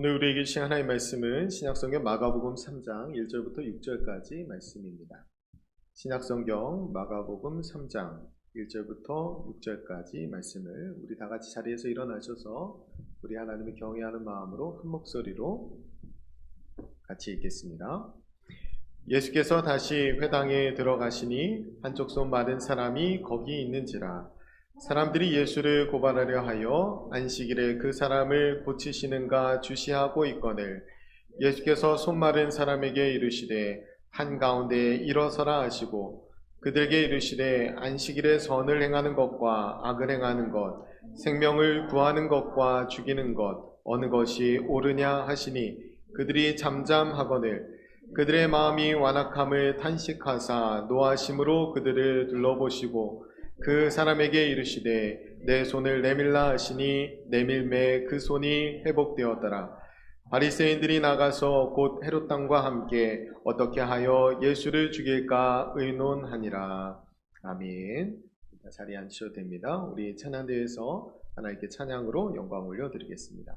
오늘 우리에게 주신 하나님의 말씀은 신약성경 마가복음 3장 1절부터 6절까지 말씀입니다. 신약성경 마가복음 3장 1절부터 6절까지 말씀을 우리 다 같이 자리에서 일어나셔서 우리 하나님을 경외하는 마음으로 한 목소리로 같이 읽겠습니다. 예수께서 다시 회당에 들어가시니 한쪽 손 마른 사람이 거기 있는지라. 사람들이 예수를 고발하려 하여 안식일에 그 사람을 고치시는가 주시하고 있거늘 예수께서 손 마른 사람에게 이르시되 한가운데 일어서라 하시고 그들에게 이르시되 안식일에 선을 행하는 것과 악을 행하는 것 생명을 구하는 것과 죽이는 것 어느 것이 옳으냐 하시니 그들이 잠잠하거늘 그들의 마음이 완악함을 탄식하사 노하심으로 그들을 둘러보시고 그 사람에게 이르시되 내 손을 내밀라 하시니 내밀매 그 손이 회복되었더라. 바리새인들이 나가서 곧 헤롯 왕과 함께 어떻게 하여 예수를 죽일까 의논하니라. 아멘. 자리에 앉으셔도 됩니다. 우리 찬양대에서 하나님께 찬양으로 영광 올려드리겠습니다.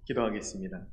기도하겠습니다.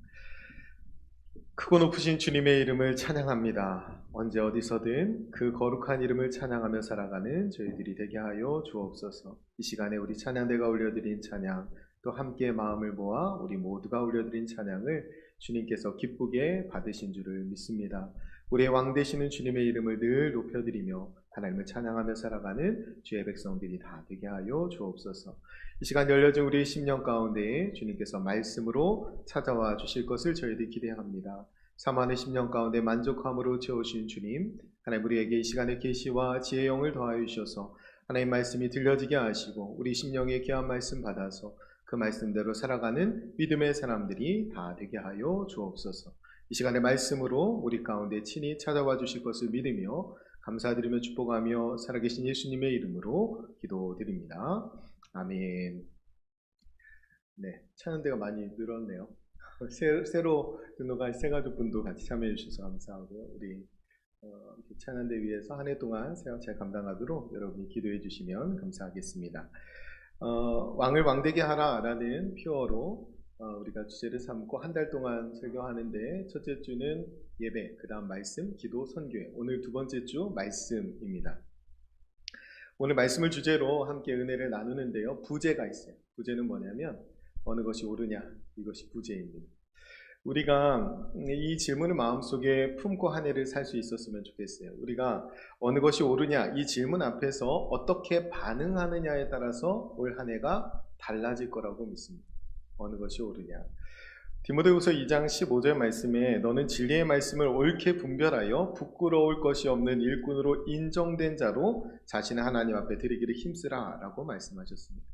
크고 높으신 주님의 이름을 찬양합니다. 언제 어디서든 그 거룩한 이름을 찬양하며 살아가는 저희들이 되게 하여 주옵소서. 이 시간에 우리 찬양대가 올려드린 찬양 또 함께 마음을 모아 우리 모두가 올려드린 찬양을 주님께서 기쁘게 받으신 줄을 믿습니다. 우리의 왕 되시는 주님의 이름을 늘 높여드리며 하나님을 찬양하며 살아가는 주의 백성들이 다 되게 하여 주옵소서. 이 시간 열려진 우리의 심령 가운데에 주님께서 말씀으로 찾아와 주실 것을 저희들이 기대합니다. 사모하는 심령 가운데 만족함으로 채우신 주님, 하나님 우리에게 이 시간에 계시와 지혜의 영을 더하여 주셔서 하나님 말씀이 들려지게 하시고 우리 심령에 귀한 말씀 받아서 그 말씀대로 살아가는 믿음의 사람들이 다 되게 하여 주옵소서. 이 시간의 말씀으로 우리 가운데 친히 찾아와 주실 것을 믿으며 감사드리며 축복하며 살아계신 예수님의 이름으로 기도드립니다. 아멘. 네, 찬양대가 많이 늘었네요. 새로 등록한 새가족분도 같이 참여해 주셔서 감사하고요. 우리 찬양대 위해서 한 해 동안 사역 잘 감당하도록 여러분이 기도해 주시면 감사하겠습니다. 왕을 왕되게 하라라는 표어로 우리가 주제를 삼고 한 달 동안 설교하는데, 첫째 주는 예배, 그 다음 말씀, 기도, 선교회, 오늘 두 번째 주 말씀입니다. 오늘 말씀을 주제로 함께 은혜를 나누는데요, 부제가 있어요. 부제는 뭐냐면 어느 것이 옳으냐, 이것이 부제입니다. 우리가 이 질문을 마음속에 품고 한 해를 살 수 있었으면 좋겠어요. 우리가 어느 것이 옳으냐, 이 질문 앞에서 어떻게 반응하느냐에 따라서 올 한 해가 달라질 거라고 믿습니다. 어느 것이 옳으냐. 디모데후서 2장 15절 말씀에 너는 진리의 말씀을 옳게 분별하여 부끄러울 것이 없는 일꾼으로 인정된 자로 자신을 하나님 앞에 드리기를 힘쓰라 라고 말씀하셨습니다.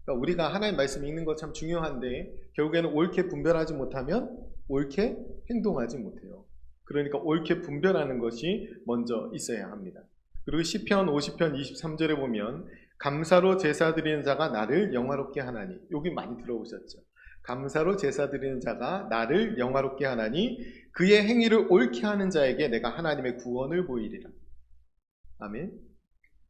그러니까 우리가 하나님 말씀 읽는 거 참 중요한데 결국에는 옳게 분별하지 못하면 옳게 행동하지 못해요. 그러니까 옳게 분별하는 것이 먼저 있어야 합니다. 그리고 시편 50편 23절에 보면 감사로 제사 드리는 자가 나를 영화롭게 하나니, 여기 많이 들어보셨죠? 감사로 제사 드리는 자가 나를 영화롭게 하나니 그의 행위를 옳게 하는 자에게 내가 하나님의 구원을 보이리라. 아멘.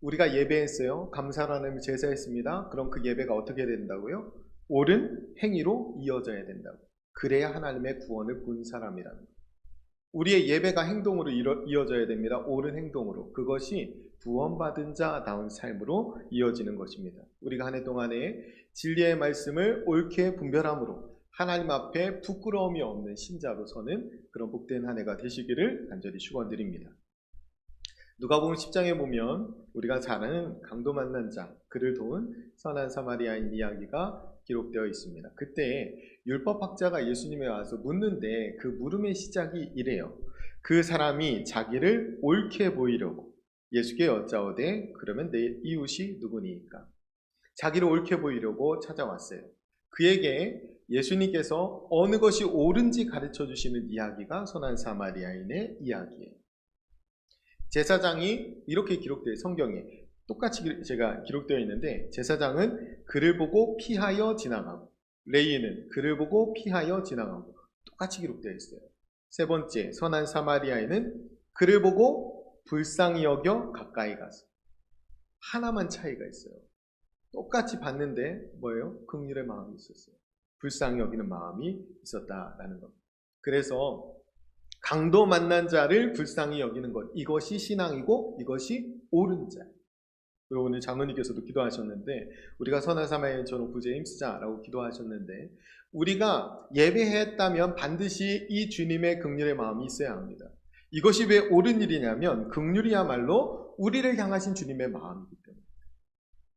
우리가 예배했어요. 감사로 하나님을 제사했습니다. 그럼 그 예배가 어떻게 된다고요? 옳은 행위로 이어져야 된다고. 그래야 하나님의 구원을 본 사람이라는 거예요. 우리의 예배가 행동으로 이어져야 됩니다. 옳은 행동으로. 그것이 구원받은 자다운 삶으로 이어지는 것입니다. 우리가 한 해 동안에 진리의 말씀을 옳게 분별함으로 하나님 앞에 부끄러움이 없는 신자로 서는 그런 복된 한 해가 되시기를 간절히 축원드립니다. 누가복음 10장에 보면 우리가 잘 아는 강도 만난 자, 그를 도운 선한 사마리아인 이야기가 기록되어 있습니다. 그때 율법학자가 예수님에 와서 묻는데 그 물음의 시작이 이래요. 그 사람이 자기를 옳게 보이려고 예수께 여짜오되 그러면 내 이웃이 누구니까? 자기를 옳게 보이려고 찾아왔어요. 그에게 예수님께서 어느 것이 옳은지 가르쳐 주시는 이야기가 선한 사마리아인의 이야기예요. 제사장이 이렇게 기록되어 성경에 똑같이 제가 기록되어 있는데, 제사장은 그를 보고 피하여 지나가고 레위인은 그를 보고 피하여 지나가고 똑같이 기록되어 있어요. 세 번째, 선한 사마리아인은 그를 보고 불쌍히 여겨 가까이 가서. 하나만 차이가 있어요. 똑같이 봤는데 뭐예요? 긍휼의 마음이 있었어요. 불쌍히 여기는 마음이 있었다라는 것. 그래서 강도 만난 자를 불쌍히 여기는 것, 이것이 신앙이고 이것이 옳은 자. 그리고 오늘 장로님께서도 기도하셨는데 우리가 선한 사마리아인처럼 부제에 힘쓰자라고 기도하셨는데, 우리가 예배했다면 반드시 이 주님의 긍휼의 마음이 있어야 합니다. 이것이 왜 옳은 일이냐면 긍휼이야말로 우리를 향하신 주님의 마음이기 때문에.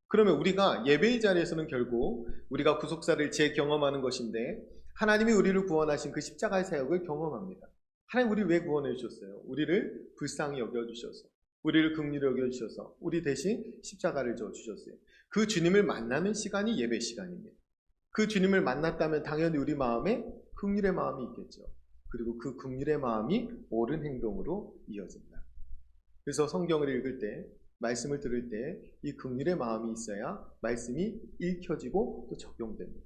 그러면 우리가 예배의 자리에서는 결국 우리가 구속사를 재경험하는 것인데, 하나님이 우리를 구원하신 그 십자가의 사역을 경험합니다. 하나님 우리를 왜 구원해 주셨어요? 우리를 불쌍히 여겨주셔서, 우리를 긍휼히 여겨주셔서 우리 대신 십자가를 져주셨어요. 그 주님을 만나는 시간이 예배 시간입니다. 그 주님을 만났다면 당연히 우리 마음에 긍휼의 마음이 있겠죠. 그리고 그 긍휼의 마음이 옳은 행동으로 이어진다. 그래서 성경을 읽을 때, 말씀을 들을 때 이 긍휼의 마음이 있어야 말씀이 읽혀지고 또 적용됩니다.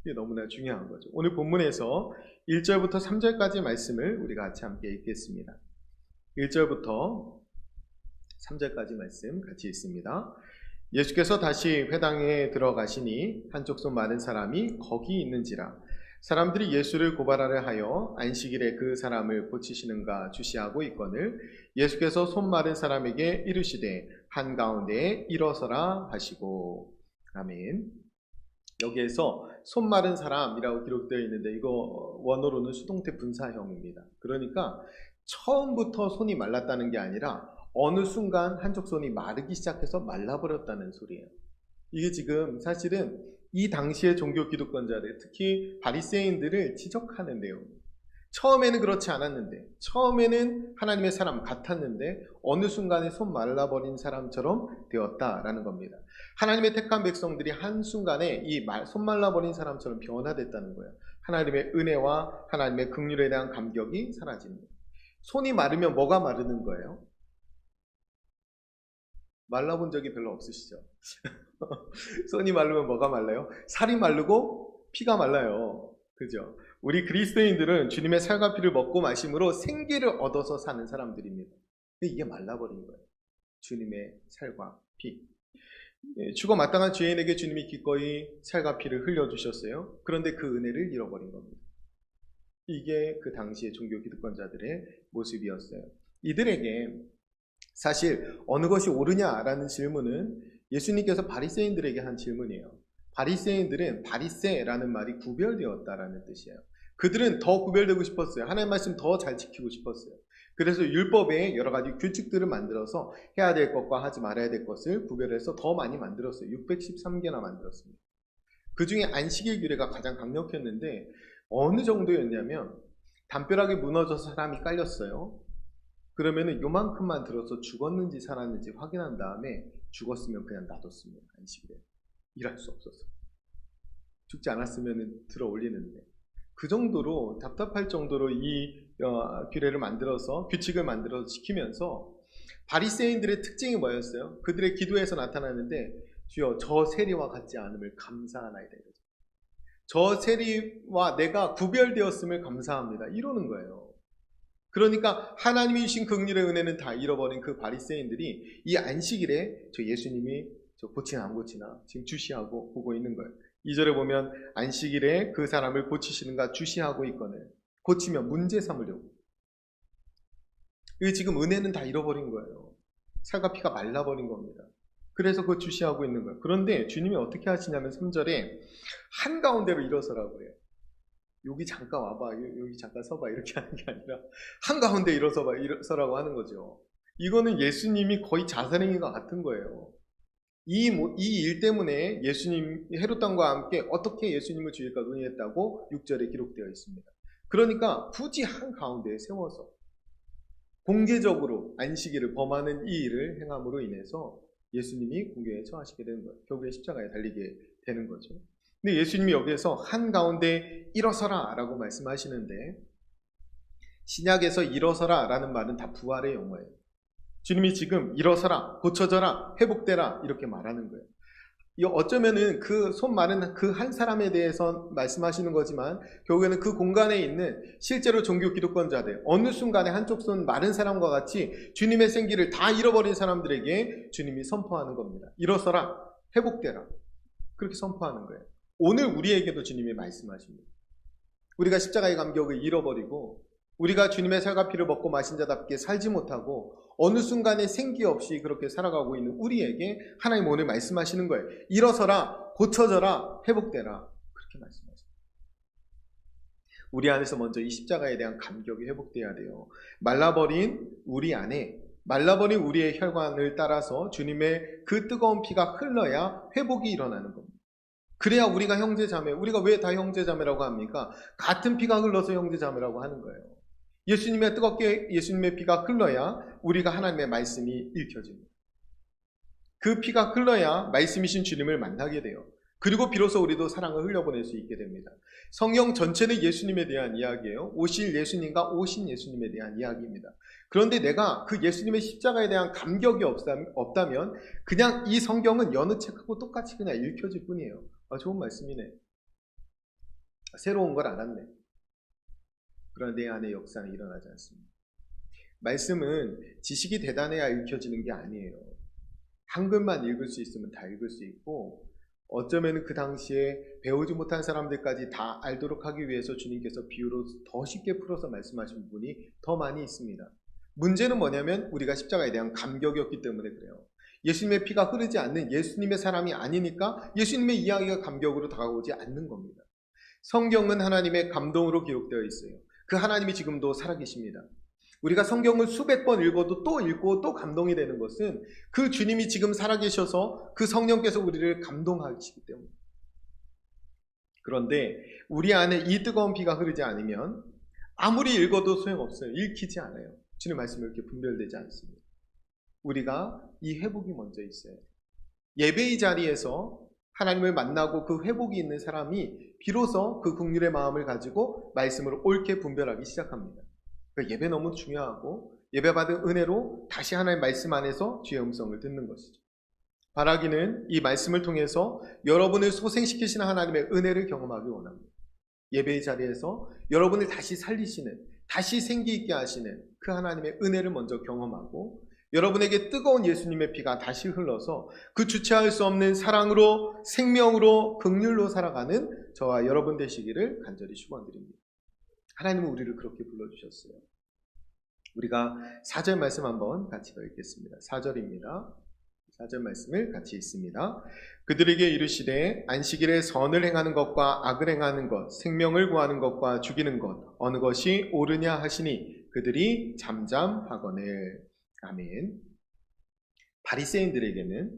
이게 너무나 중요한 거죠. 오늘 본문에서 1절부터 3절까지 말씀을 우리가 같이 함께 읽겠습니다. 1절부터 3절까지 말씀 같이 읽습니다. 예수께서 다시 회당에 들어가시니 한쪽 손 마른 사람이 거기 있는지라. 사람들이 예수를 고발하려 하여 안식일에 그 사람을 고치시는가 주시하고 있거늘 예수께서 손 마른 사람에게 이르시되 한가운데에 일어서라 하시고. 아멘. 여기에서 손 마른 사람이라고 기록되어 있는데 이거 원어로는 수동태 분사형입니다. 그러니까 처음부터 손이 말랐다는 게 아니라 어느 순간 한쪽 손이 마르기 시작해서 말라버렸다는 소리예요. 이게 지금 사실은 이 당시의 종교 기득권자들, 특히 바리새인들을 지적하는 내용입니다. 처음에는 그렇지 않았는데, 처음에는 하나님의 사람 같았는데 어느 순간에 손 말라버린 사람처럼 되었다라는 겁니다. 하나님의 택한 백성들이 한순간에 이 손 말라버린 사람처럼 변화됐다는 거예요. 하나님의 은혜와 하나님의 긍휼에 대한 감격이 사라지는 거예요. 손이 마르면 뭐가 마르는 거예요? 말라본 적이 별로 없으시죠? 손이 마르면 뭐가 말라요? 살이 마르고 피가 말라요. 그죠? 우리 그리스도인들은 주님의 살과 피를 먹고 마심으로 생기를 얻어서 사는 사람들입니다. 근데 이게 말라버린 거예요. 주님의 살과 피. 죽어 마땅한 죄인에게 주님이 기꺼이 살과 피를 흘려주셨어요. 그런데 그 은혜를 잃어버린 겁니다. 이게 그 당시의 종교 기득권자들의 모습이었어요. 이들에게 사실 어느 것이 옳으냐라는 질문은 예수님께서 바리새인들에게 한 질문이에요. 바리새인들은 바리새라는 말이 구별되었다라는 뜻이에요. 그들은 더 구별되고 싶었어요. 하나님의 말씀 더 잘 지키고 싶었어요. 그래서 율법에 여러 가지 규칙들을 만들어서 해야 될 것과 하지 말아야 될 것을 구별해서 더 많이 만들었어요. 613개나 만들었습니다. 그 중에 안식일 규례가 가장 강력했는데 어느 정도였냐면 담벼락에 무너져서 사람이 깔렸어요. 그러면은 요만큼만 들어서 죽었는지 살았는지 확인한 다음에 죽었으면 그냥 놔뒀습니다. 안식일에. 일할 수 없어서. 죽지 않았으면 들어 올리는데. 그 정도로 답답할 정도로 이 규례를 만들어서 규칙을 만들어서 지키면서 바리새인들의 특징이 뭐였어요? 그들의 기도에서 나타나는데 주여 저 세리와 같지 않음을 감사하나이다. 저 세리와 내가 구별되었음을 감사합니다. 이러는 거예요. 그러니까 하나님이 주신 긍휼의 은혜는 다 잃어버린 그 바리새인들이 이 안식일에 저 예수님이 저 고치나 안 고치나 지금 주시하고 보고 있는 거예요. 2절에 보면 안식일에 그 사람을 고치시는가 주시하고 있거늘 고치면 문제 삼으려고. 이게 지금 은혜는 다 잃어버린 거예요. 살과 피가 말라버린 겁니다. 그래서 그거 주시하고 있는 거예요. 그런데 주님이 어떻게 하시냐면 3절에 한가운데로 일어서라고 해요. 여기 잠깐 와봐, 여기 잠깐 서봐 이렇게 하는 게 아니라 한가운데 일어서라고 하는 거죠. 이거는 예수님이 거의 자살행위가 같은 거예요. 이 일 때문에 예수님 헤롯 왕과 함께 어떻게 예수님을 죽일까 논의했다고 6절에 기록되어 있습니다. 그러니까 굳이 한가운데에 세워서 공개적으로 안식일을 범하는 이 일을 행함으로 인해서 예수님이 공경에 처하시게 되는 거예요. 결국에 십자가에 달리게 되는 거죠. 근데 예수님이 여기에서 한가운데 일어서라 라고 말씀하시는데 신약에서 일어서라 라는 말은 다 부활의 용어예요. 주님이 지금 일어서라, 고쳐져라, 회복되라 이렇게 말하는 거예요. 어쩌면은 그 손 많은 그 한 사람에 대해서 말씀하시는 거지만 결국에는 그 공간에 있는 실제로 종교 기득권자들 어느 순간에 한쪽 손 마른 사람과 같이 주님의 생기를 다 잃어버린 사람들에게 주님이 선포하는 겁니다. 일어서라, 회복되라 그렇게 선포하는 거예요. 오늘 우리에게도 주님이 말씀하십니다. 우리가 십자가의 감격을 잃어버리고 우리가 주님의 살과 피를 먹고 마신 자답게 살지 못하고 어느 순간에 생기 없이 그렇게 살아가고 있는 우리에게 하나님 오늘 말씀하시는 거예요. 일어서라, 고쳐져라, 회복되라 그렇게 말씀하십니다. 우리 안에서 먼저 이 십자가에 대한 감격이 회복돼야 돼요. 말라버린 우리 안에 말라버린 우리의 혈관을 따라서 주님의 그 뜨거운 피가 흘러야 회복이 일어나는 겁니다. 그래야 우리가 형제자매, 우리가 왜 다 형제자매라고 합니까? 같은 피가 흘러서 형제자매라고 하는 거예요. 예수님의 뜨겁게 예수님의 피가 흘러야 우리가 하나님의 말씀이 읽혀집니다. 그 피가 흘러야 말씀이신 주님을 만나게 돼요. 그리고 비로소 우리도 사랑을 흘려보낼 수 있게 됩니다. 성경 전체는 예수님에 대한 이야기예요. 오실 예수님과 오신 예수님에 대한 이야기입니다. 그런데 내가 그 예수님의 십자가에 대한 감격이 없다면 그냥 이 성경은 여느 책하고 똑같이 그냥 읽혀질 뿐이에요. 좋은 말씀이네. 새로운 걸 알았네. 그러나 내 안에 역사는 일어나지 않습니다. 말씀은 지식이 대단해야 읽혀지는 게 아니에요. 한글만 읽을 수 있으면 다 읽을 수 있고 어쩌면 그 당시에 배우지 못한 사람들까지 다 알도록 하기 위해서 주님께서 비유로 더 쉽게 풀어서 말씀하신 부분이 더 많이 있습니다. 문제는 뭐냐면 우리가 십자가에 대한 감격이었기 때문에 그래요. 예수님의 피가 흐르지 않는 예수님의 사람이 아니니까 예수님의 이야기가 감격으로 다가오지 않는 겁니다. 성경은 하나님의 감동으로 기록되어 있어요. 그 하나님이 지금도 살아계십니다. 우리가 성경을 수백 번 읽어도 또 읽고 또 감동이 되는 것은 그 주님이 지금 살아계셔서 그 성령께서 우리를 감동하시기 때문입니다. 그런데 우리 안에 이 뜨거운 피가 흐르지 않으면 아무리 읽어도 소용없어요. 읽히지 않아요. 주님 말씀이 이렇게 분별되지 않습니다. 우리가 이 회복이 먼저 있어요. 예배의 자리에서 하나님을 만나고 그 회복이 있는 사람이 비로소 그 긍휼의 마음을 가지고 말씀을 옳게 분별하기 시작합니다. 그러니까 예배 너무 중요하고 예배받은 은혜로 다시 하나님의 말씀 안에서 주의 음성을 듣는 것이죠. 바라기는 이 말씀을 통해서 여러분을 소생시키시는 하나님의 은혜를 경험하기 원합니다. 예배의 자리에서 여러분을 다시 살리시는, 다시 생기 있게 하시는 그 하나님의 은혜를 먼저 경험하고, 여러분에게 뜨거운 예수님의 피가 다시 흘러서 그 주체할 수 없는 사랑으로, 생명으로, 긍휼로 살아가는 저와 여러분 되시기를 간절히 축원드립니다. 하나님은 우리를 그렇게 불러주셨어요. 우리가 4절 말씀 한번 같이 더 읽겠습니다. 4절입니다. 4절 말씀을 같이 읽습니다. 그들에게 이르시되 안식일에 선을 행하는 것과 악을 행하는 것, 생명을 구하는 것과 죽이는 것, 어느 것이 옳으냐 하시니 그들이 잠잠하거늘. 아멘. 바리새인들에게는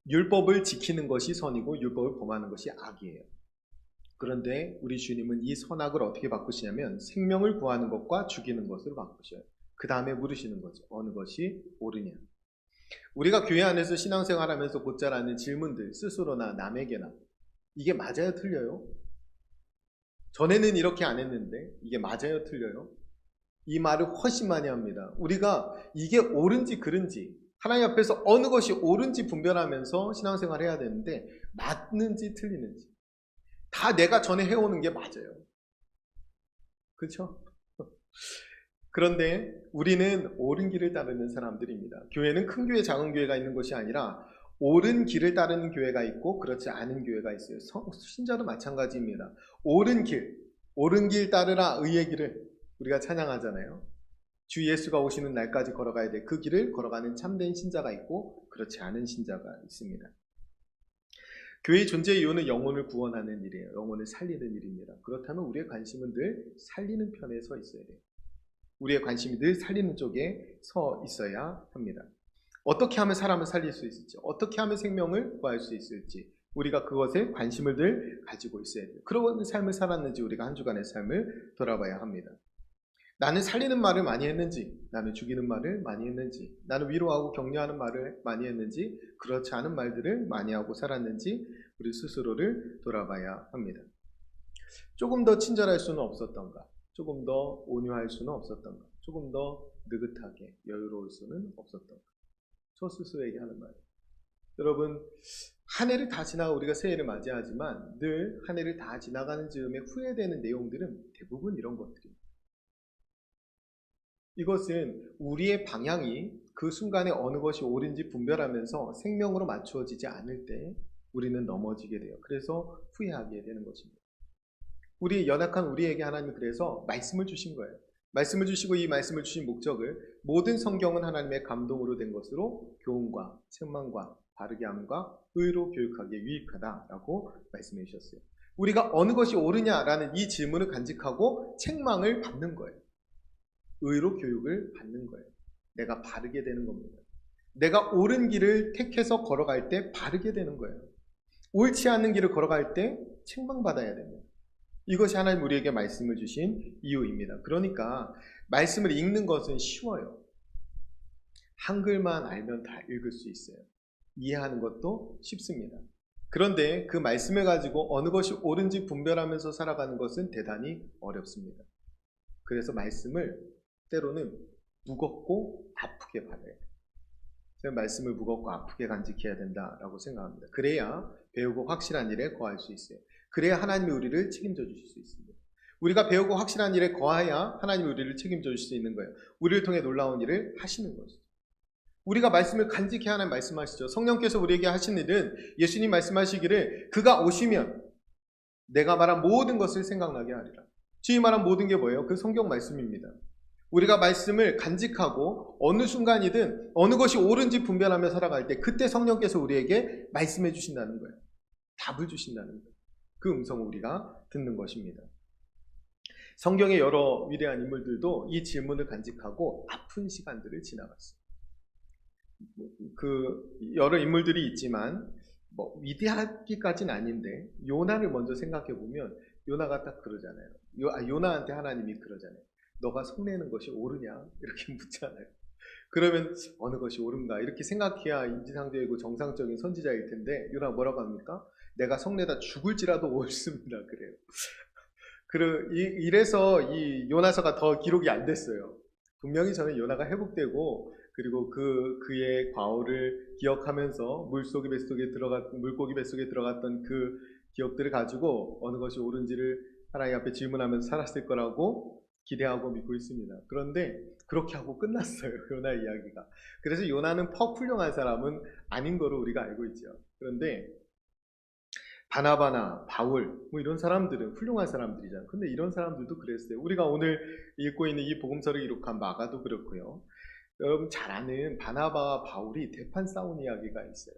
율법을 지키는 것이 선이고 율법을 범하는 것이 악이에요. 그런데 우리 주님은 이 선악을 어떻게 바꾸시냐면 생명을 구하는 것과 죽이는 것으로 바꾸셔요. 그 다음에 물으시는 거죠. 어느 것이 옳으냐. 우리가 교회 안에서 신앙생활하면서 곧잘 하는 질문들, 스스로나 남에게나, 이게 맞아요, 틀려요? 전에는 이렇게 안 했는데 이게 맞아요, 틀려요? 이 말을 훨씬 많이 합니다. 우리가 이게 옳은지 그른지, 하나님 앞에서 어느 것이 옳은지 분별하면서 신앙생활을 해야 되는데 맞는지 틀리는지 다 내가 전에 해오는 게 맞아요. 그렇죠? 그런데 우리는 옳은 길을 따르는 사람들입니다. 교회는 큰 교회, 작은 교회가 있는 것이 아니라 옳은 길을 따르는 교회가 있고 그렇지 않은 교회가 있어요. 신자도 마찬가지입니다. 옳은 길 따르라 의의 길을 우리가 찬양하잖아요. 주 예수가 오시는 날까지 걸어가야 돼. 그 길을 걸어가는 참된 신자가 있고 그렇지 않은 신자가 있습니다. 교회의 존재의 이유는 영혼을 구원하는 일이에요. 영혼을 살리는 일입니다. 그렇다면 우리의 관심은 늘 살리는 편에 서 있어야 돼요. 우리의 관심이 늘 살리는 쪽에 서 있어야 합니다. 어떻게 하면 사람을 살릴 수 있을지, 어떻게 하면 생명을 구할 수 있을지 우리가 그것에 관심을 늘 가지고 있어야 돼요. 그런 삶을 살았는지 우리가 한 주간의 삶을 돌아봐야 합니다. 나는 살리는 말을 많이 했는지, 나는 죽이는 말을 많이 했는지, 나는 위로하고 격려하는 말을 많이 했는지, 그렇지 않은 말들을 많이 하고 살았는지 우리 스스로를 돌아봐야 합니다. 조금 더 친절할 수는 없었던가, 조금 더 온유할 수는 없었던가, 조금 더 느긋하게 여유로울 수는 없었던가. 저 스스로에게 하는 말. 여러분, 한 해를 다 지나가 우리가 새해를 맞이하지만 늘 한 해를 다 지나가는 즈음에 후회되는 내용들은 대부분 이런 것들입니다. 이것은 우리의 방향이 그 순간에 어느 것이 옳은지 분별하면서 생명으로 맞추어지지 않을 때 우리는 넘어지게 돼요. 그래서 후회하게 되는 것입니다. 우리 연약한 우리에게 하나님은 그래서 말씀을 주신 거예요. 말씀을 주시고 이 말씀을 주신 목적을 모든 성경은 하나님의 감동으로 된 것으로 교훈과 책망과 바르게 함과 의로 교육하기에 유익하다라고 말씀해 주셨어요. 우리가 어느 것이 옳으냐라는 이 질문을 간직하고 책망을 받는 거예요. 의로 교육을 받는 거예요. 내가 바르게 되는 겁니다. 내가 옳은 길을 택해서 걸어갈 때 바르게 되는 거예요. 옳지 않은 길을 걸어갈 때 책망받아야 됩니다. 이것이 하나님 우리에게 말씀을 주신 이유입니다. 그러니까 말씀을 읽는 것은 쉬워요. 한글만 알면 다 읽을 수 있어요. 이해하는 것도 쉽습니다. 그런데 그 말씀을 가지고 어느 것이 옳은지 분별하면서 살아가는 것은 대단히 어렵습니다. 그래서 말씀을 때로는 무겁고 아프게 받아야 돼요. 제가 말씀을 무겁고 아프게 간직해야 된다라고 생각합니다. 그래야 배우고 확실한 일에 거할 수 있어요. 그래야 하나님이 우리를 책임져 주실 수 있습니다. 우리가 배우고 확실한 일에 거해야 하나님이 우리를 책임져 주실 수 있는 거예요. 우리를 통해 놀라운 일을 하시는 것이죠. 우리가 말씀을 간직해야 하나님 말씀하시죠. 성령께서 우리에게 하신 일은 예수님 말씀하시기를 그가 오시면 내가 말한 모든 것을 생각나게 하리라. 주님 말한 모든 게 뭐예요? 그 성경 말씀입니다. 우리가 말씀을 간직하고 어느 순간이든 어느 것이 옳은지 분별하며 살아갈 때 그때 성령께서 우리에게 말씀해 주신다는 거예요. 답을 주신다는 거예요. 그 음성을 우리가 듣는 것입니다. 성경의 여러 위대한 인물들도 이 질문을 간직하고 아픈 시간들을 지나갔어요. 그 여러 인물들이 있지만 위대하기까지는 아닌데 요나를 먼저 생각해 보면 요나가 딱 그러잖아요. 요나한테 하나님이 그러잖아요. 너가 성내는 것이 옳으냐? 이렇게 묻잖아요. 그러면 어느 것이 옳은가? 이렇게 생각해야 인지상정이고 정상적인 선지자일 텐데 요나가 뭐라고 합니까? 내가 성내다 죽을지라도 옳습니다. 그래요. 이래서 이 요나서가 더 기록이 안 됐어요. 분명히 저는 요나가 회복되고 그리고 그의 과오를 기억하면서 물고기 뱃속에 들어갔던 그 기억들을 가지고 어느 것이 옳은지를 하나님 앞에 질문하면서 살았을 거라고 기대하고 믿고 있습니다. 그런데 그렇게 하고 끝났어요. 요나 이야기가. 그래서 요나는 퍽 훌륭한 사람은 아닌 거로 우리가 알고 있죠. 그런데 바나바나 바울 뭐 이런 사람들은 훌륭한 사람들이잖아요. 근데 이런 사람들도 그랬어요. 우리가 오늘 읽고 있는 이 복음서를 기록한 마가도 그렇고요. 여러분 잘 아는 바나바와 바울이 대판 싸운 이야기가 있어요.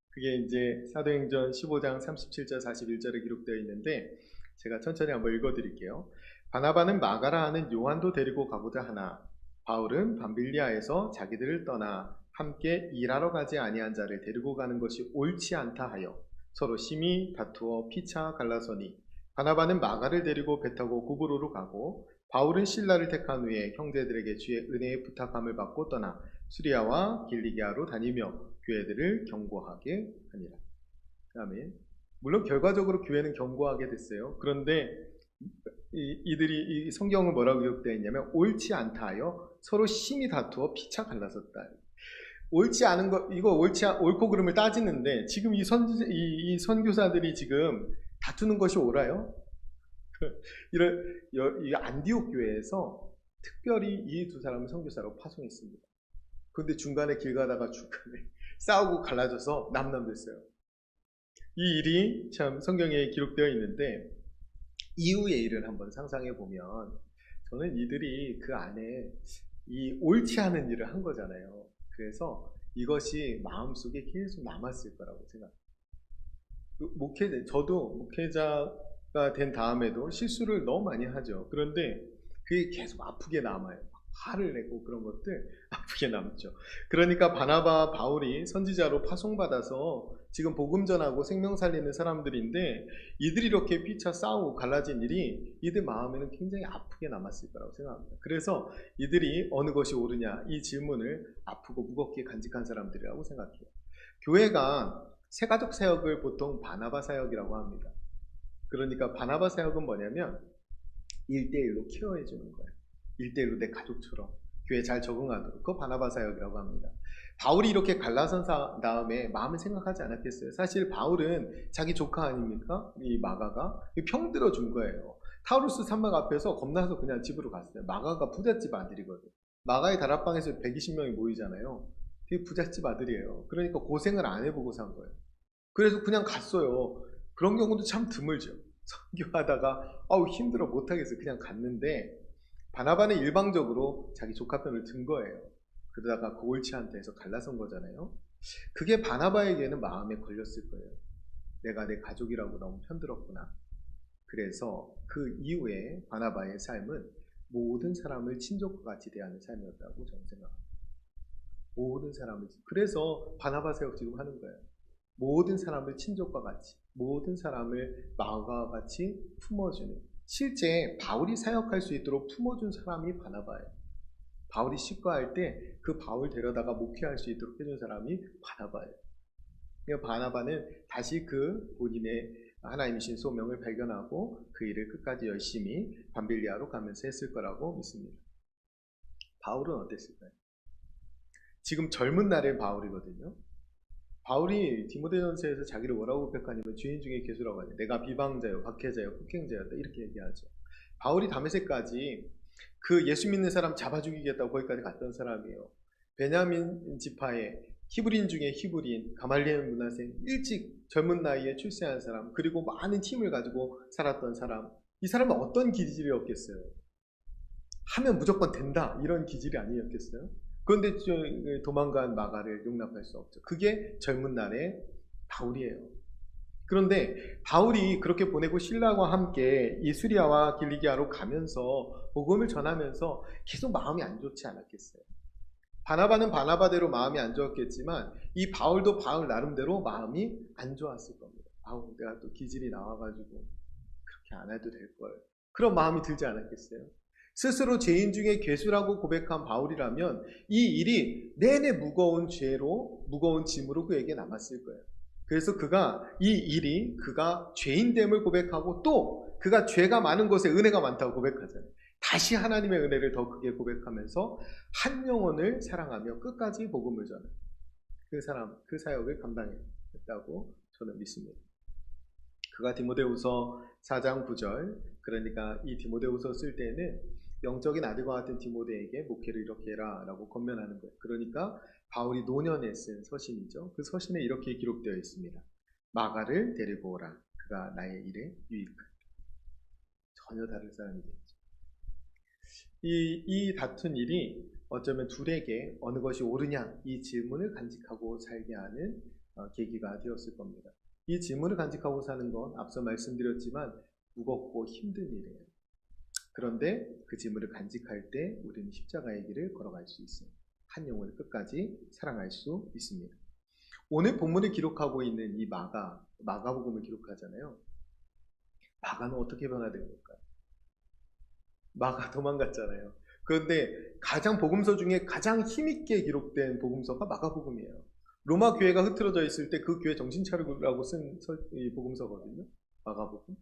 그게 이제 사도행전 15장 37절 41절에 기록되어 있는데 제가 천천히 한번 읽어드릴게요. 바나바는 마가라 하는 요한도 데리고 가고자 하나 바울은 밤빌리아에서 자기들을 떠나 함께 일하러 가지 아니한 자를 데리고 가는 것이 옳지 않다 하여 서로 심히 다투어 피차 갈라서니 바나바는 마가를 데리고 배 타고 구브로로 가고 바울은 실라를 택한 후에 형제들에게 주의 은혜의 부탁함을 받고 떠나 수리아와 길리기아로 다니며 교회들을 경고하게 하니라. 아멘. 물론 결과적으로 교회는 경고하게 됐어요. 그런데 이들이 이 성경은 뭐라고 기록되어 있냐면 옳지 않다 하여 서로 심히 다투어 피차 갈라섰다. 옳지 않은 거 이거 옳고 그름을 따지는데 지금 이 선교사들이 지금 다투는 것이 옳아요? 이 안디옥 교회에서 특별히 이 두 사람을 선교사로 파송했습니다. 그런데 중간에 길 가다가 중간에 싸우고 갈라져서 남남됐어요. 이 일이 참 성경에 기록되어 있는데 이후의 일을 한번 상상해 보면 저는 이들이 그 안에 이 옳지 않은 일을 한 거잖아요. 그래서 이것이 마음속에 계속 남았을 거라고 생각해요. 저도 목회자가 된 다음에도 실수를 너무 많이 하죠. 그런데 그게 계속 아프게 남아요. 화를 내고 그런 것들 아프게 남죠. 그러니까 바나바 바울이 선지자로 파송받아서 지금 복음 전하고 생명 살리는 사람들인데 이들이 이렇게 피차 싸우고 갈라진 일이 이들 마음에는 굉장히 아프게 남았을 거라고 생각합니다. 그래서 이들이 어느 것이 옳으냐 이 질문을 아프고 무겁게 간직한 사람들이라고 생각해요. 교회가 새가족 사역을 보통 바나바 사역이라고 합니다. 그러니까 바나바 사역은 뭐냐면 1대1로 케어해 주는 거예요. 1대1로 내 가족처럼 교회에 잘 적응하도록 그거 바나바 사역이라고 합니다. 바울이 이렇게 갈라선 다음에 마음을 생각하지 않았겠어요. 사실 바울은 자기 조카 아닙니까? 이 마가가 평들어 준 거예요. 타우루스 산막 앞에서 겁나서 그냥 집으로 갔어요. 마가가 부잣집 아들이거든. 마가의 다락방에서 120명이 모이잖아요. 되게 부잣집 아들이에요. 그러니까 고생을 안 해보고 산 거예요. 그래서 그냥 갔어요. 그런 경우도 참 드물죠. 선교하다가 힘들어 못하겠어요. 그냥 갔는데 바나바는 일방적으로 자기 조카 편을 든 거예요. 그러다가 그 옳지 않다 해서 갈라선 거잖아요. 그게 바나바에게는 마음에 걸렸을 거예요. 내가 내 가족이라고 너무 편들었구나. 그래서 그 이후에 바나바의 삶은 모든 사람을 친족과 같이 대하는 삶이었다고 저는 생각합니다. 모든 사람을. 그래서 바나바 사역 지금 하는 거예요. 모든 사람을 친족과 같이, 모든 사람을 마음과 같이 품어주는. 실제 바울이 사역할 수 있도록 품어준 사람이 바나바예요. 바울이 식과할 때 그 바울 데려다가 목회할 수 있도록 해준 사람이 바나바예요. 그러니까 바나바는 다시 그 본인의 하나님이 신 소명을 발견하고 그 일을 끝까지 열심히 밤빌리아로 가면서 했을 거라고 믿습니다. 바울은 어땠을까요? 지금 젊은 날의 바울이거든요. 바울이 디모데전서에서 자기를 뭐라고 고백하냐면 죄인 중에 괴수라고 하죠. 내가 비방자요, 박해자요, 폭행자였다 이렇게 얘기하죠. 바울이 다메섹까지 그 예수 믿는 사람 잡아 죽이겠다고 거기까지 갔던 사람이에요. 베냐민 지파의 히브리인 중에 히브리인, 가말리엘 문화생, 일찍 젊은 나이에 출세한 사람, 그리고 많은 힘을 가지고 살았던 사람. 이 사람은 어떤 기질이었겠어요? 하면 무조건 된다 이런 기질이 아니었겠어요? 그런데 도망간 마가를 용납할 수 없죠. 그게 젊은 날의 바울이에요. 그런데 바울이 그렇게 보내고 신라와 함께 이 수리아와 길리기아로 가면서 복음을 전하면서 계속 마음이 안 좋지 않았겠어요? 바나바는 바나바대로 마음이 안 좋았겠지만 이 바울도 바울 나름대로 마음이 안 좋았을 겁니다. 내가 또 기질이 나와가지고 그렇게 안 해도 될걸. 그런 마음이 들지 않았겠어요? 스스로 죄인 중에 괴수라고 고백한 바울이라면 이 일이 내내 무거운 죄로, 무거운 짐으로 그에게 남았을 거예요. 그래서 그가 죄인됨을 고백하고 또 그가 죄가 많은 것에 은혜가 많다고 고백하잖아요. 다시 하나님의 은혜를 더 크게 고백하면서 한 영혼을 사랑하며 끝까지 복음을 전하는 그 사역을 감당했다고 저는 믿습니다. 그가 디모데후서 4장 9절, 그러니까 이 디모데후서 쓸 때는 영적인 아들과 같은 디모데에게 목회를 이렇게 해라 라고 권면하는 거예요. 그러니까 바울이 노년에 쓴 서신이죠. 그 서신에 이렇게 기록되어 있습니다. 마가를 데리고 오라. 그가 나의 일에 유익하다. 전혀 다른 사람이겠죠. 이 다툰 일이 어쩌면 둘에게 어느 것이 옳으냐 이 질문을 간직하고 살게 하는 계기가 되었을 겁니다. 이 질문을 간직하고 사는 건 앞서 말씀드렸지만 무겁고 힘든 일이에요. 그런데 그 질문을 간직할 때 우리는 십자가의 길을 걸어갈 수 있어요. 한 영혼을 끝까지 사랑할 수 있습니다. 오늘 본문을 기록하고 있는 이 마가복음을 기록하잖아요. 마가는 어떻게 변화된 걸까요? 마가 도망갔잖아요. 그런데 가장 복음서 중에 가장 힘있게 기록된 복음서가 마가복음이에요. 로마 교회가 흐트러져 있을 때 그 교회 정신 차리라고 쓴 복음서거든요. 마가복음.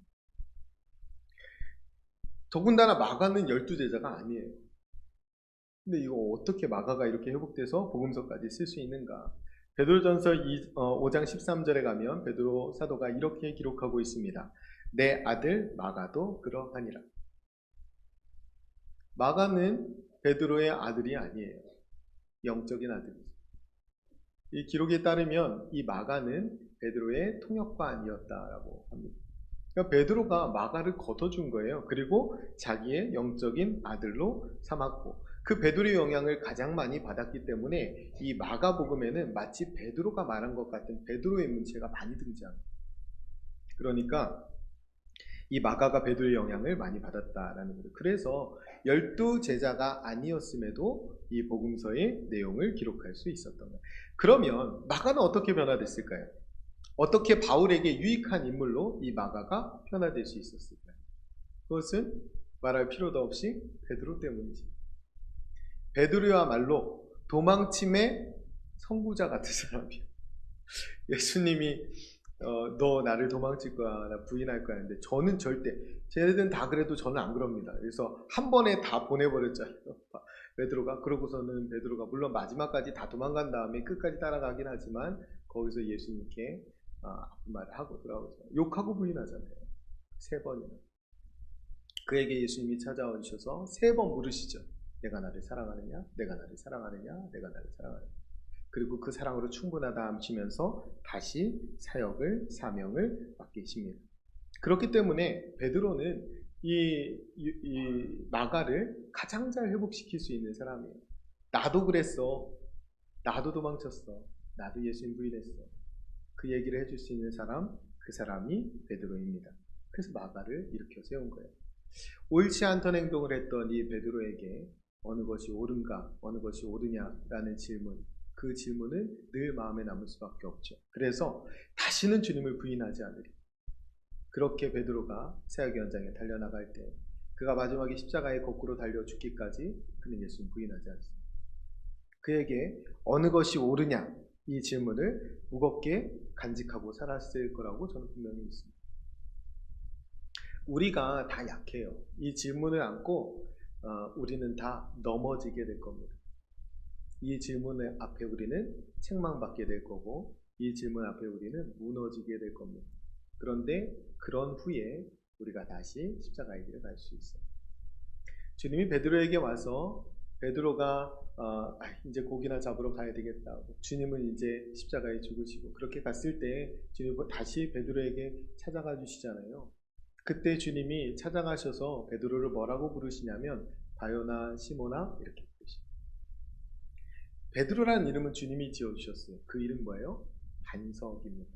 더군다나 마가는 12제자가 아니에요. 근데 이거 어떻게 마가가 이렇게 회복돼서 복음서까지 쓸 수 있는가? 베드로전서 5장 13절에 가면 베드로 사도가 이렇게 기록하고 있습니다. 내 아들 마가도 그러하니라. 마가는 베드로의 아들이 아니에요. 영적인 아들이죠. 이 기록에 따르면 이 마가는 베드로의 통역관이었다라고 합니다. 그러니까 베드로가 마가를 걷어준 거예요. 그리고 자기의 영적인 아들로 삼았고 그 베드로의 영향을 가장 많이 받았기 때문에 이 마가복음에는 마치 베드로가 말한 것 같은 베드로의 문체가 많이 등장합니다. 그러니까 이 마가가 베드로의 영향을 많이 받았다라는 거죠. 그래서 12제자가 아니었음에도 이 복음서의 내용을 기록할 수 있었던 거예요. 그러면 마가는 어떻게 변화됐을까요? 어떻게 바울에게 유익한 인물로 이 마가가 변화될 수 있었을까요? 그것은 말할 필요도 없이 베드로 때문이지. 베드로야말로 도망침의 선구자 같은 사람이에요. 예수님이 너 나를 도망칠 거야, 나 부인할 거야 했는데 저는 절대, 쟤네들은 다 그래도 저는 안 그럽니다. 그래서 한 번에 다 보내버렸잖아요. 베드로가. 그러고서는 베드로가 물론 마지막까지 다 도망간 다음에 끝까지 따라가긴 하지만 거기서 예수님께 아픈 말을 하고 돌아오죠. 욕하고 부인하잖아요. 3번이나. 그에게 예수님이 찾아오셔서 3번 물으시죠. 내가 나를 사랑하느냐? 내가 나를 사랑하느냐? 내가 나를 사랑하느냐? 그리고 그 사랑으로 충분하다 하시면서 다시 사명을 맡기십니다. 그렇기 때문에 베드로는 이 마가를 가장 잘 회복시킬 수 있는 사람이에요. 나도 그랬어. 나도 도망쳤어. 나도 예수님 부인했어. 그 얘기를 해줄 수 있는 사람, 그 사람이 베드로입니다. 그래서 마가를 일으켜 세운 거예요. 옳지 않던 행동을 했던 이 베드로에게 어느 것이 옳은가, 어느 것이 옳으냐라는 질문, 그 질문은 늘 마음에 남을 수밖에 없죠. 그래서 다시는 주님을 부인하지 않으리. 그렇게 베드로가 사역 현장에 달려나갈 때 그가 마지막에 십자가에 거꾸로 달려 죽기까지 그는 예수님 부인하지 않습니다. 그에게 어느 것이 옳으냐 이 질문을 무겁게 간직하고 살았을 거라고 저는 분명히 믿습니다. 우리가 다 약해요. 이 질문을 안고 우리는 다 넘어지게 될 겁니다. 이 질문 앞에 우리는 책망받게 될 거고 이 질문 앞에 우리는 무너지게 될 겁니다. 그런데 그런 후에 우리가 다시 십자가의 길을 갈 수 있어요. 주님이 베드로에게 와서 베드로가 이제 고기나 잡으러 가야 되겠다. 주님은 이제 십자가에 죽으시고 그렇게 갔을 때 주님은 다시 베드로에게 찾아가 주시잖아요. 그때 주님이 찾아가셔서 베드로를 뭐라고 부르시냐면 바요나 시모나 이렇게 부르십니다. 베드로라는 이름은 주님이 지어주셨어요. 그 이름 뭐예요? 반석입니다.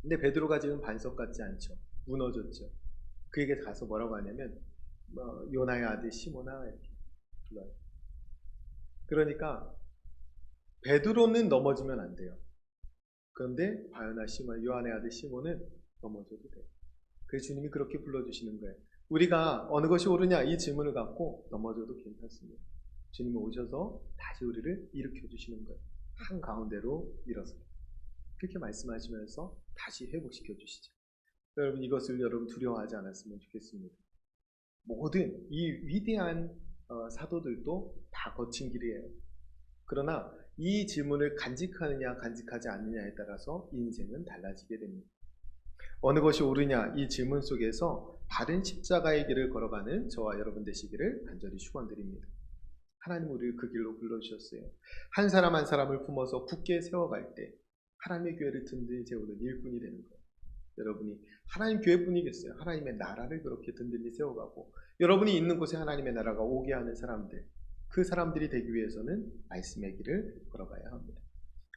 근데 베드로가 지은 반석 같지 않죠. 무너졌죠. 그에게 가서 뭐라고 하냐면 요나의 아들 시모나 이렇게 불러요. 그러니까 베드로는 넘어지면 안 돼요. 그런데 바요나 시몬, 요한의 아들 시몬은 넘어져도 돼요. 그래서 주님이 그렇게 불러주시는 거예요. 우리가 어느 것이 옳으냐 이 질문을 갖고 넘어져도 괜찮습니다. 주님이 오셔서 다시 우리를 일으켜 주시는 거예요. 한가운데로 일어서 그렇게 말씀하시면서 다시 회복시켜 주시죠. 여러분 이것을 여러분 두려워하지 않았으면 좋겠습니다. 모든 이 위대한 사도들도 다 거친 길이에요. 그러나 이 질문을 간직하느냐 간직하지 않느냐에 따라서 인생은 달라지게 됩니다. 어느 것이 옳으냐 이 질문 속에서 바른 십자가의 길을 걸어가는 저와 여러분 되시기를 간절히 축원드립니다. 하나님 우리를 그 길로 불러주셨어요. 한 사람 한 사람을 품어서 굳게 세워갈 때 하나님의 교회를 든든히 세우는 일꾼이 되는 거예요. 여러분이 하나님 교회뿐이겠어요. 하나님의 나라를 그렇게 든든히 세워가고 여러분이 있는 곳에 하나님의 나라가 오게 하는 사람들, 그 사람들이 되기 위해서는 말씀의 길을 걸어가야 합니다.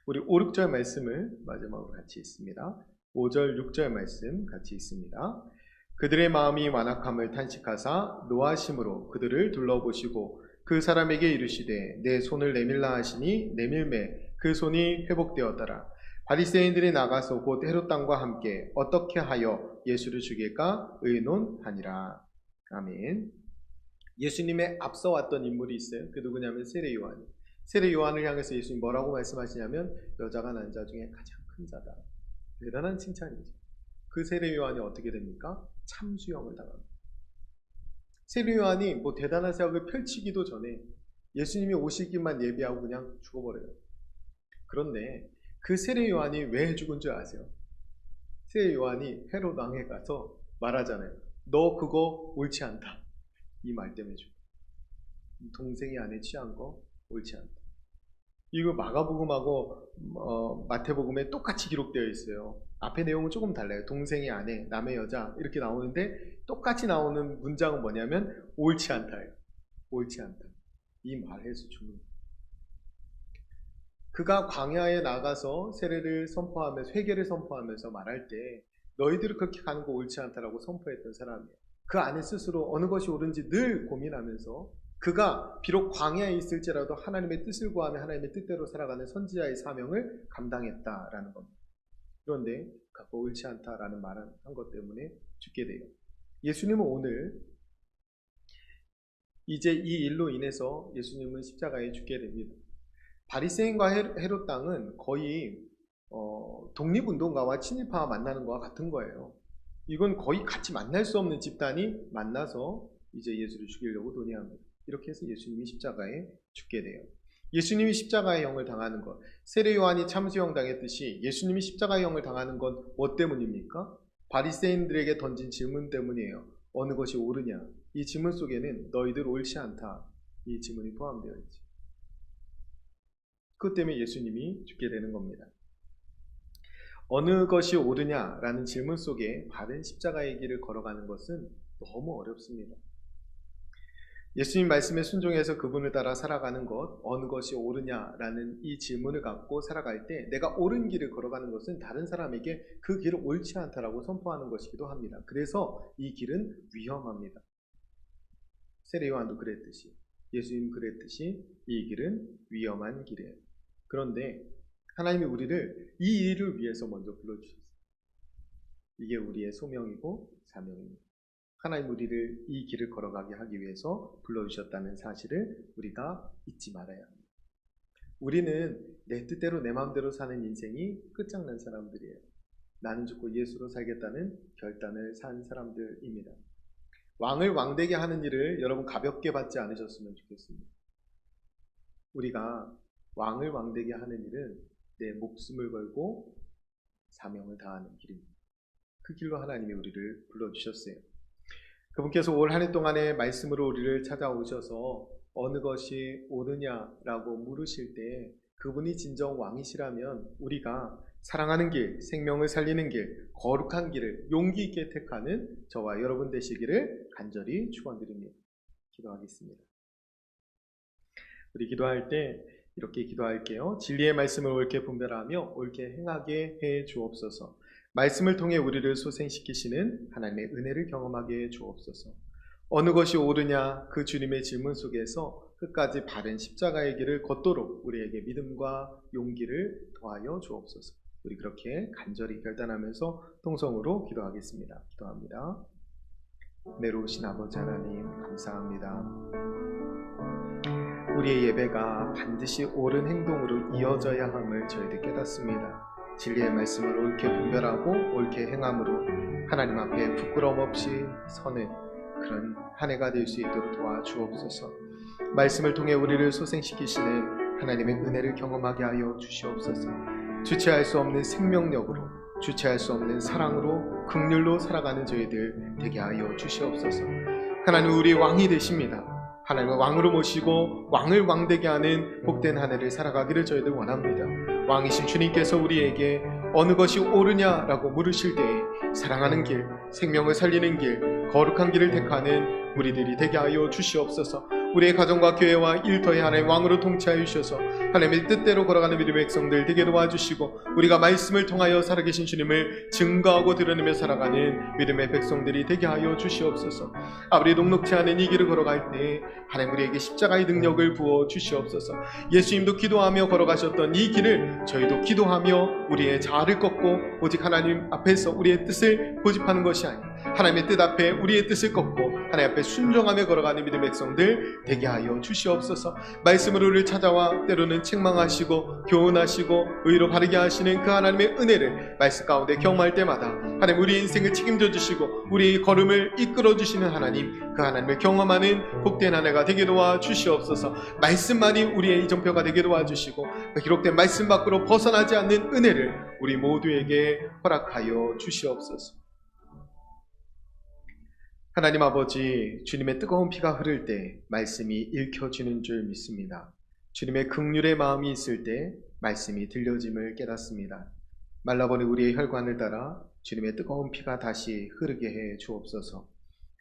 우리 5, 6절 말씀을 마지막으로 같이 읽습니다. 5절, 6절 말씀 같이 읽습니다. 그들의 마음이 완악함을 탄식하사 노하심으로 그들을 둘러보시고 그 사람에게 이르시되 내 손을 내밀라 하시니 내밀매 그 손이 회복되었더라. 바리새인들이 나가서 곧 헤롯 왕과 함께 어떻게 하여 예수를 죽일까 의논하니라. 아멘. 예수님의 앞서 왔던 인물이 있어요. 그 누구냐면 세례 요한. 세례 요한을 향해서 예수님 뭐라고 말씀하시냐면 여자가 난 자 중에 가장 큰 자다. 대단한 칭찬이죠. 그 세례 요한이 어떻게 됩니까? 참수형을 당합니다. 세례 요한이 뭐 대단한 사역을 펼치기도 전에 예수님이 오시기만 예비하고 그냥 죽어버려요. 그런데 그 세례 요한이 왜 죽은 줄 아세요? 세례 요한이 헤롯 왕에 가서 말하잖아요. 너 그거 옳지 않다. 이 말 때문에 죽어. 동생이 안에 취한 거 옳지 않다. 이거 마가복음하고 마태복음에 똑같이 기록되어 있어요. 앞에 내용은 조금 달라요. 동생이 아내, 남의 여자 이렇게 나오는데 똑같이 나오는 문장은 뭐냐면 옳지 않다예요. 옳지 않다. 이 말에서 죽는 거예요. 그가 광야에 나가서 세례를 선포하면서 회개를 선포하면서 말할 때 너희들이 그렇게 가는 거 옳지 않다라고 선포했던 사람이에요. 그 안에 스스로 어느 것이 옳은지 늘 고민하면서 그가 비록 광야에 있을지라도 하나님의 뜻을 구하며 하나님의 뜻대로 살아가는 선지자의 사명을 감당했다라는 겁니다. 그런데 그거 옳지 않다라는 말을 한 것 때문에 죽게 돼요. 예수님은 오늘 이제 이 일로 인해서 예수님은 십자가에 죽게 됩니다. 바리새인과 헤롯 당은 거의 독립운동가와 친일파와 만나는 것과 같은 거예요. 이건 거의 같이 만날 수 없는 집단이 만나서 이제 예수를 죽이려고 논의합니다. 이렇게 해서 예수님이 십자가에 죽게 돼요. 예수님이 십자가의 형을 당하는 것, 세례 요한이 참수형 당했듯이 예수님이 십자가의 형을 당하는 건 뭐 때문입니까? 바리새인들에게 던진 질문 때문이에요. 어느 것이 옳으냐? 이 질문 속에는 너희들 옳지 않다. 이 질문이 포함되어 있지. 그것 때문에 예수님이 죽게 되는 겁니다. 어느 것이 옳으냐라는 질문 속에 바른 십자가의 길을 걸어가는 것은 너무 어렵습니다. 예수님 말씀에 순종해서 그분을 따라 살아가는 것, 어느 것이 옳으냐라는 이 질문을 갖고 살아갈 때 내가 옳은 길을 걸어가는 것은 다른 사람에게 그 길은 옳지 않다라고 선포하는 것이기도 합니다. 그래서 이 길은 위험합니다. 세례 요한도 그랬듯이, 예수님 그랬듯이 이 길은 위험한 길이에요. 그런데 하나님이 우리를 이 일을 위해서 먼저 불러주셨어요. 이게 우리의 소명이고 사명입니다. 하나님 우리를 이 길을 걸어가게 하기 위해서 불러주셨다는 사실을 우리가 잊지 말아야 합니다. 우리는 내 뜻대로 내 마음대로 사는 인생이 끝장난 사람들이에요. 나는 죽고 예수로 살겠다는 결단을 산 사람들입니다. 왕을 왕되게 하는 일을 여러분 가볍게 받지 않으셨으면 좋겠습니다. 우리가 왕을 왕되게 하는 일은 내 목숨을 걸고 사명을 다하는 길입니다. 그 길로 하나님이 우리를 불러주셨어요. 그분께서 올 한 해 동안의 말씀으로 우리를 찾아오셔서 어느 것이 옳으냐라고 물으실 때 그분이 진정 왕이시라면 우리가 사랑하는 길, 생명을 살리는 길, 거룩한 길을 용기 있게 택하는 저와 여러분 되시기를 간절히 축원드립니다. 기도하겠습니다. 우리 기도할 때 이렇게 기도할게요. 진리의 말씀을 옳게 분별하며 옳게 행하게 해 주옵소서. 말씀을 통해 우리를 소생시키시는 하나님의 은혜를 경험하게 해 주옵소서. 어느 것이 옳으냐 그 주님의 질문 속에서 끝까지 바른 십자가의 길을 걷도록 우리에게 믿음과 용기를 더하여 주옵소서. 우리 그렇게 간절히 결단하면서 통성으로 기도하겠습니다. 기도합니다. 내려오신 아버지 하나님 감사합니다. 우리의 예배가 반드시 옳은 행동으로 이어져야 함을 저희들 깨닫습니다. 진리의 말씀을 옳게 분별하고 옳게 행함으로 하나님 앞에 부끄러움 없이 서는 그런 한 해가 될 수 있도록 도와주옵소서. 말씀을 통해 우리를 소생시키시는 하나님의 은혜를 경험하게 하여 주시옵소서. 주체할 수 없는 생명력으로, 주체할 수 없는 사랑으로, 긍휼로 살아가는 저희들 되게 하여 주시옵소서. 하나님, 우리 왕이 되십니다. 하나님을 왕으로 모시고 왕을 왕되게 하는 복된 한 해를 살아가기를 저희들 원합니다. 왕이신 주님께서 우리에게 어느 것이 옳으냐라고 물으실 때에 사랑하는 길, 생명을 살리는 길, 거룩한 길을 택하는 우리들이 되게 하여 주시옵소서. 우리의 가정과 교회와 일터에 하나님 왕으로 통치하여 주셔서 하나님의 뜻대로 걸어가는 믿음의 백성들 되게 도와주시고, 우리가 말씀을 통하여 살아계신 주님을 증거하고 드러내며 살아가는 믿음의 백성들이 되게 하여 주시옵소서. 아버지, 녹록지 않은 이 길을 걸어갈 때 하나님 우리에게 십자가의 능력을 부어 주시옵소서. 예수님도 기도하며 걸어가셨던 이 길을 저희도 기도하며 우리의 자아를 꺾고 오직 하나님 앞에서 우리의 뜻을 고집하는 것이 아닌 하나님의 뜻 앞에 우리의 뜻을 꺾고 하나님 앞에 순종하며 걸어가는 믿음의 백성들 되게 하여 주시옵소서. 말씀으로 우리를 찾아와 때로는 책망하시고 교훈하시고 의로 바르게 하시는 그 하나님의 은혜를 말씀 가운데 경험할 때마다 하나님 우리의 인생을 책임져 주시고 우리의 걸음을 이끌어 주시는 하나님, 그 하나님을 경험하는 복된 한 해가 되게 도와 주시옵소서. 말씀만이 우리의 이정표가 되게 도와 주시고 그 기록된 말씀 밖으로 벗어나지 않는 은혜를 우리 모두에게 허락하여 주시옵소서. 하나님 아버지, 주님의 뜨거운 피가 흐를 때 말씀이 읽혀지는 줄 믿습니다. 주님의 긍휼의 마음이 있을 때 말씀이 들려짐을 깨닫습니다. 말라버린 우리의 혈관을 따라 주님의 뜨거운 피가 다시 흐르게 해 주옵소서.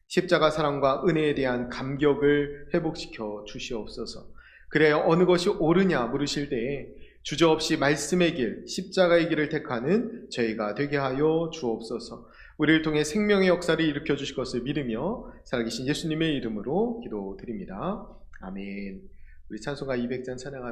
십자가 사랑과 은혜에 대한 감격을 회복시켜 주시옵소서. 그래 어느 것이 옳으냐 물으실 때에 주저없이 말씀의 길, 십자가의 길을 택하는 저희가 되게 하여 주옵소서. 우리를 통해 생명의 역사를 일으켜 주실 것을 믿으며 살아계신 예수님의 이름으로 기도드립니다. 아멘. 우리 찬송가 200장 찬양합니다.